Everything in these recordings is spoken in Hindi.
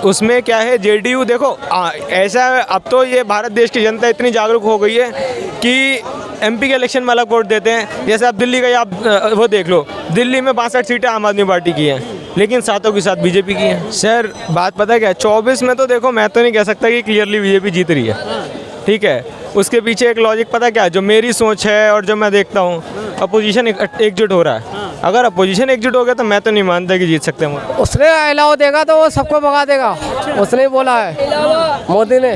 उसमें क्या है, जेडीयू देखो ऐसा अब तो ये भारत देश की जनता इतनी जागरूक हो गई है कि एमपी के इलेक्शन में अलग वोट देते हैं। जैसे आप दिल्ली का आप वो देख लो, दिल्ली में 62 सीटें आम आदमी पार्टी की हैं, लेकिन सातों के साथ बीजेपी की हैं। सर बात पता है क्या, 24 में तो देखो मैं तो नहीं कह सकता कि क्लियरली बीजेपी जीत रही है, ठीक है। उसके पीछे एक लॉजिक पता क्या है, जो मेरी सोच है और जो मैं देखता हूँ, अपोजिशन एकजुट हो रहा है। अगर अपोजिशन एकजुट हो गया तो मैं तो नहीं मानता कि जीत सकते हैं। उसने अलाव देगा तो वो सबको भगा देगा, उसने ही बोला है मोदी ने,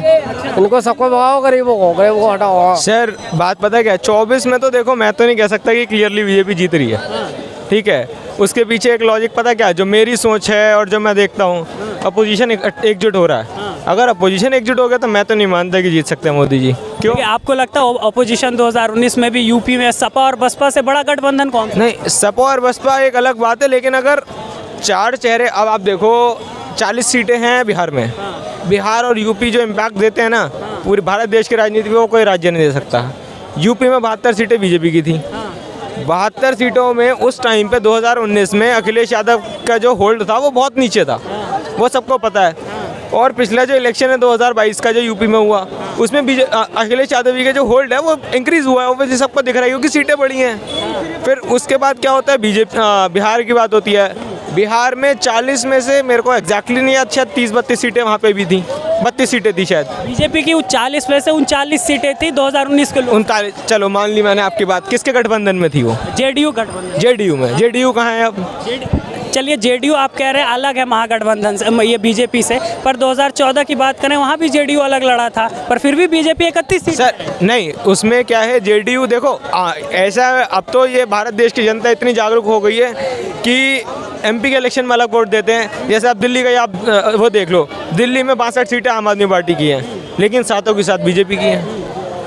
इनको सबको भगाओ, गरीबों को हटाओ। सर बात पता है क्या, 24 में तो देखो मैं तो नहीं कह सकता कि क्लियरली बीजेपी जीत रही है, ठीक है। उसके पीछे एक लॉजिक पता क्या है, जो मेरी सोच है और जो मैं देखता हूँ, अपोजिशन एकजुट हो रहा है। अगर अपोजिशन एकजुट हो गया तो मैं तो नहीं मानता कि जीत सकते हैं मोदी जी। क्यों? आपको लगता है अपोजिशन 2019 में भी यूपी में सपा और बसपा से बड़ा गठबंधन कौन सा? नहीं, सपा और बसपा एक अलग बात है, लेकिन अगर 4 चेहरे, अब आप देखो 40 सीटें हैं बिहार में, बिहार और यूपी जो इम्पैक्ट देते हैं ना पूरी भारत देश की राजनीति में, वो कोई राज्य नहीं दे सकता। यूपी में 72 सीटें बीजेपी की थी, 72 सीटों में उस टाइम पे 2019 में अखिलेश यादव का जो होल्ड था वो बहुत नीचे था, वो सबको पता है। और पिछला जो इलेक्शन है 2022 का जो यूपी में हुआ, उसमें अखिलेश यादव जी का जो होल्ड है वो इंक्रीज़ हुआ है, वो सबको दिख रहा है क्योंकि सीटें बढ़ी हैं। फिर उसके बाद क्या होता है, बिहार की बात होती है। बिहार में 40 में से मेरे को एग्जैक्टली नहीं याद, शायद 30-32 सीटें वहाँ पे भी थी, 32 सीटें थी शायद। बीजेपी की 40 में से 39 सीटें थी 2019 के। 39, चलो मान ली मैंने आपकी बात। किसके गठबंधन में थी वो? जेडीयू गठबंधन। जेडीयू में। जेडीयू कहाँ है अब? चलिए जेडीयू आप कह रहे हैं अलग है महागठबंधन से, ये बीजेपी से, पर 2014 की बात करें वहाँ भी जेडीयू अलग लड़ा था, पर फिर भी बीजेपी 31 सीट। सर नहीं, उसमें क्या है, जेडीयू देखो ऐसा अब तो ये भारत देश की जनता इतनी जागरूक हो गई है कि एमपी के इलेक्शन में अलग वोट देते हैं। जैसे आप दिल्ली का आप वो देख लो, दिल्ली में 62 सीटें आम आदमी पार्टी की हैं, लेकिन सातों के साथ बीजेपी की हैं,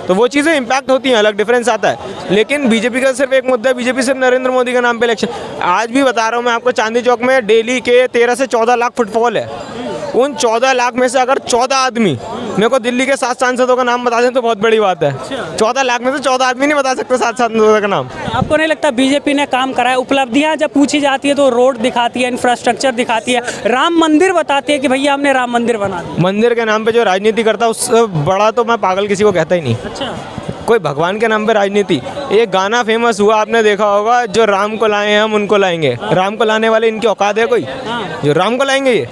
तो वो चीज़ें इम्पैक्ट होती हैं, अलग डिफरेंस आता है। लेकिन बीजेपी का सिर्फ एक मुद्दा है, बीजेपी सिर्फ नरेंद्र मोदी के नाम पे इलेक्शन। आज भी बता रहा हूँ मैं आपको, चांदी चौक में डेली के 13 से 14 लाख फुटफॉल है। उन 14 लाख में से अगर 14 आदमी मेरे को दिल्ली के 7 सांसदों का नाम बता दें तो बहुत बड़ी बात है। 14 लाख में से 14 आदमी नहीं बता सकते 7 सांसदों का नाम। आपको नहीं लगता बीजेपी ने काम करा है? उपलब्धियां जब पूछी जाती है तो रोड दिखाती है, इंफ्रास्ट्रक्चर दिखाती है, राम मंदिर बताती है कि भैया हमने राम मंदिर बना दिया। मंदिर के नाम पे जो राजनीति करता है उससे बड़ा तो मैं पागल किसी को कहता ही नहीं। अच्छा, कोई भगवान के नाम पे राजनीति। एक गाना फेमस हुआ, आपने देखा होगा, जो राम को लाए हैं हम उनको लाएंगे। राम को लाने वाले इनकी औकात है कोई जो राम को लाएंगे?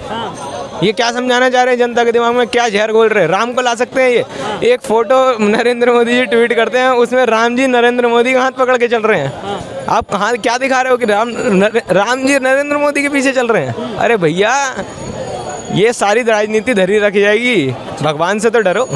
ये क्या समझाना चाह रहे हैं जनता के दिमाग में, क्या जहर घोल रहे हैं? राम को ला सकते हैं ये? एक फोटो नरेंद्र मोदी जी ट्वीट करते हैं, उसमें राम जी नरेंद्र मोदी का हाथ पकड़ के चल रहे हैं। आप कहाँ क्या दिखा रहे हो कि राम जी नरेंद्र मोदी के पीछे चल रहे हैं? अरे भैया, ये सारी राजनीति धरी रखी जाएगी, भगवान से तो डरो।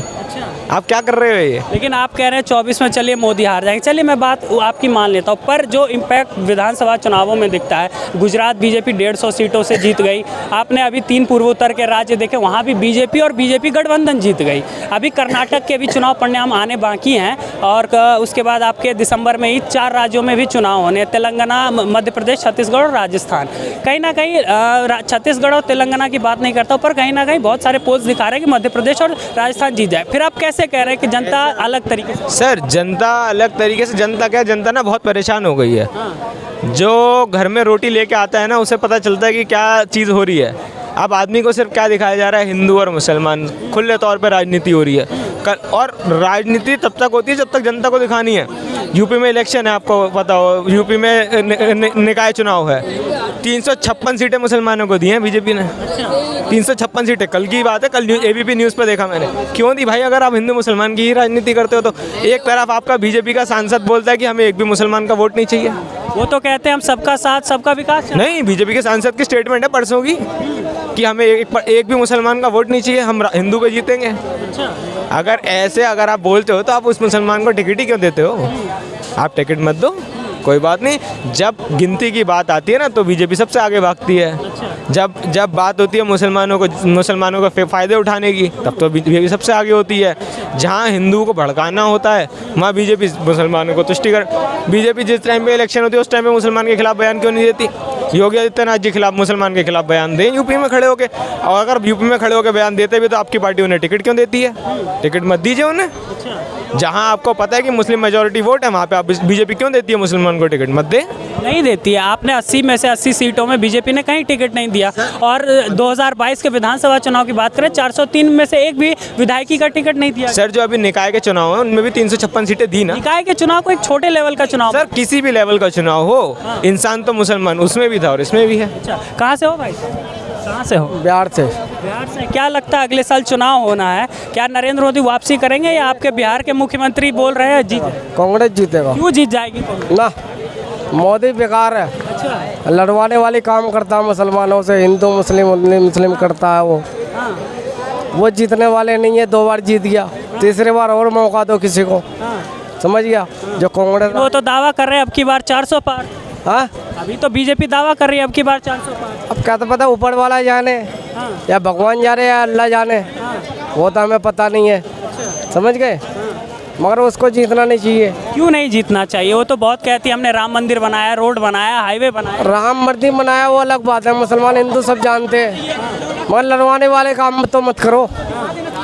आप क्या कर रहे हो ये? लेकिन आप कह रहे हैं 24 में चलिए मोदी हार जाएंगे। चलिए मैं बात आपकी मान लेता हूँ, पर जो इम्पैक्ट विधानसभा चुनावों में दिखता है, गुजरात बीजेपी 150 सीटों से जीत गई। आपने अभी 3 पूर्वोत्तर के राज्य देखे, वहाँ भी बीजेपी और बीजेपी गठबंधन जीत गई। अभी कर्नाटक के भी चुनाव परिणाम आने बाकी हैं, और उसके बाद आपके दिसंबर में ही 4 राज्यों में भी चुनाव होने, तेलंगाना, मध्य प्रदेश, छत्तीसगढ़ और राजस्थान। कहीं ना कहीं छत्तीसगढ़ और तेलंगाना की बात नहीं करता, पर कहीं ना कहीं बहुत सारे पोल्स दिखा रहे हैं कि मध्य प्रदेश और राजस्थान जीत जाए। फिर आप कैसे कह रहे हैं कि जनता अलग तरीके से? सर जनता अलग तरीके से, जनता क्या, जनता ना बहुत परेशान हो गई है। जो घर में रोटी लेके आता है ना, उसे पता चलता है कि क्या चीज़ हो रही है। अब आदमी को सिर्फ क्या दिखाया जा रहा है, हिंदू और मुसलमान, खुले तौर पे राजनीति हो रही है। और राजनीति तब तक होती है जब तक जनता को दिखानी है। यूपी में इलेक्शन है, आपको पता हो, यूपी में निकाय चुनाव है। 356 सीटें मुसलमानों को दी हैं बीजेपी ने। 356 सीटें, कल की बात है, कल एबीपी न्यूज़ पे देखा मैंने। क्यों दी भाई? अगर आप हिंदू मुसलमान की ही राजनीति करते हो तो एक तरफ आपका बीजेपी का सांसद बोलता है कि हमें एक भी मुसलमान का वोट नहीं चाहिए। वो तो कहते हैं हम सबका साथ सबका विकास। नहीं, बीजेपी के सांसद की स्टेटमेंट है परसों की कि हमें एक भी मुसलमान का वोट नहीं चाहिए, हम हिंदू पे जीतेंगे। अगर आप बोलते हो तो आप उस मुसलमान को टिकट ही क्यों देते हो? आप टिकट मत दो, कोई बात नहीं। जब गिनती की बात आती है ना तो बीजेपी सबसे आगे भागती है। जब बात होती है मुसलमानों को फ़ायदे उठाने की, तब तो बीजेपी सबसे आगे होती है। जहाँ हिंदू को भड़काना होता है वहाँ बीजेपी मुसलमानों को तुष्टिकर। बीजेपी जिस टाइम पे इलेक्शन होती है उस टाइम पे मुसलमान के खिलाफ बयान क्यों नहीं देती? योगी आदित्यनाथ जी खिलाफ, मुसलमान के खिलाफ बयान दें यूपी में खड़े होके। और अगर यूपी में खड़े होकर बयान देते भी तो आपकी पार्टी उन्हें टिकट क्यों देती है? टिकट मत दीजिए उन्हें। जहाँ आपको पता है कि मुस्लिम मेजोरिटी वोट है वहाँ पे आप बीजेपी क्यों देती है मुसलमान को टिकट? मत दे। नहीं देती है। आपने 80 में से 80 सीटों में बीजेपी ने कहीं टिकट नहीं दिया। और 2022 के विधानसभा चुनाव की बात करें, 403 में से एक भी विधायकी का टिकट नहीं दिया। सर जो अभी निकाय के चुनाव है उनमें भी 356 सीटें दी ना। निकाय के चुनाव को एक छोटे लेवल का चुनाव। सर किसी भी लेवल का चुनाव हो, इंसान तो मुसलमान उसमें भी था और इसमें भी है। अच्छा, कहाँ से हो भाई? कहाँ से हो? बिहार से। बिहार से। क्या लगता है अगले साल चुनाव होना है, क्या नरेंद्र मोदी वापसी करेंगे या आपके बिहार के मुख्यमंत्री बोल रहे हैं जीत? कांग्रेस जीतेगा। क्यों जीत जाएगी कांग्रेस? ना, मोदी बेकार है। अच्छा। लड़वाने वाली काम करता है मुसलमानों से, हिंदू मुस्लिम करता है वो। हाँ। वो जीतने वाले नहीं है, 2 बार जीत गया, तीसरी बार और मौका दो किसी को। हाँ। समझ गया? जो कांग्रेस वो तो दावा कर रहे हैं अब की बार 400 पार। हाँ, अभी तो बीजेपी दावा कर रही है अब की बार 400 पार। अब क्या तो पता, ऊपर वाला जाने हाँ। या भगवान जाने या अल्लाह जाने, हाँ। वो तो हमें पता नहीं है। अच्छा। समझ गए? मगर उसको जीतना नहीं चाहिए। क्यों नहीं जीतना चाहिए? वो तो बहुत कहती है हमने राम मंदिर बनाया, रोड बनाया, हाईवे बनाया। राम मंदिर बनाया वो अलग बात है, मुसलमान हिंदू सब जानते हैं, मगर लड़वाने वाले काम तो मत करो।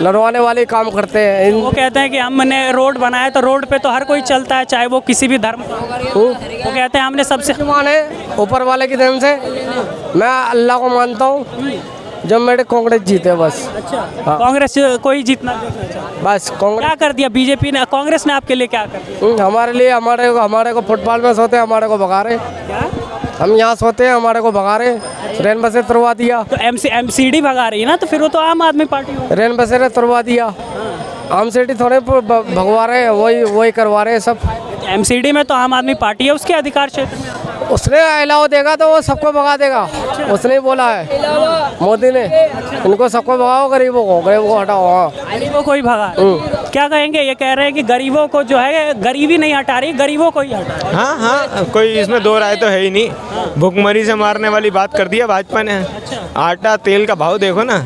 लड़वाने वाले काम करते हैं। वो कहते हैं कि हमने रोड बनाया तो रोड पे तो हर कोई चलता है, चाहे वो किसी भी धर्म का हो। वो कहते हैं हमने सबसे माने ऊपर वाले की देन से, मैं अल्लाह को मानता हूँ, जब मेरे कांग्रेस जीते बस। अच्छा। कांग्रेस कोई जीतना देखना चाहता है। बस कांग्रेस क्या कर दिया बीजेपी ने, कांग्रेस ने आपके लिए क्या कर दिया? हमारे लिए, हमारे को फुटबॉल में सोते हैं, हमारे को भगा रहे। क्या? हम यहाँ सोते हैं, हमारे को भगा रहे। रेन बसें तुड़वा दिया। तो एमसीडी भगा रही है ना, तो फिर वो तो आम आदमी पार्टी हो। रेन बसें ने तुड़वा दिया। आम सिटी थोड़े भगवा रहे हैं, वही करवा रहे हैं सब। एमसीडी में तो आम आदमी पार्टी है, उसके अधिकार क्षेत्र में। उसने अलाव देगा तो वो सबको भगा देगा। उसने ही बोला है मोदी ने, इनको सबको भगाओ, गरीबों को हटाओ। हाँ, गरीबों को ही भगा। क्या कहेंगे? ये कह रहे हैं कि गरीबों को जो है गरीबी नहीं हटा रही, गरीबों को ही हटा रही। हाँ हाँ, कोई इसमें दो राय तो है ही नहीं। भुखमरी से मारने वाली बात कर दी है भाजपा ने। आटा तेल का भाव देखो ना,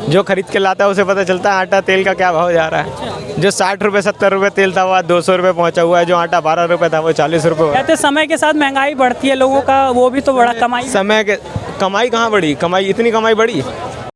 जो खरीद के लाता है उसे पता चलता है आटा तेल का क्या भाव जा रहा है। जो 60 रुपये 70 रुपये तेल था वो आज 200 रुपये पहुंचा हुआ है। जो आटा 12 रुपये था वो 40 रुपये हुआ। कहते समय के साथ महंगाई बढ़ती है लोगों का, वो भी तो बड़ा कमाई। समय के कमाई कहाँ बढ़ी? कमाई इतनी कमाई बढ़ी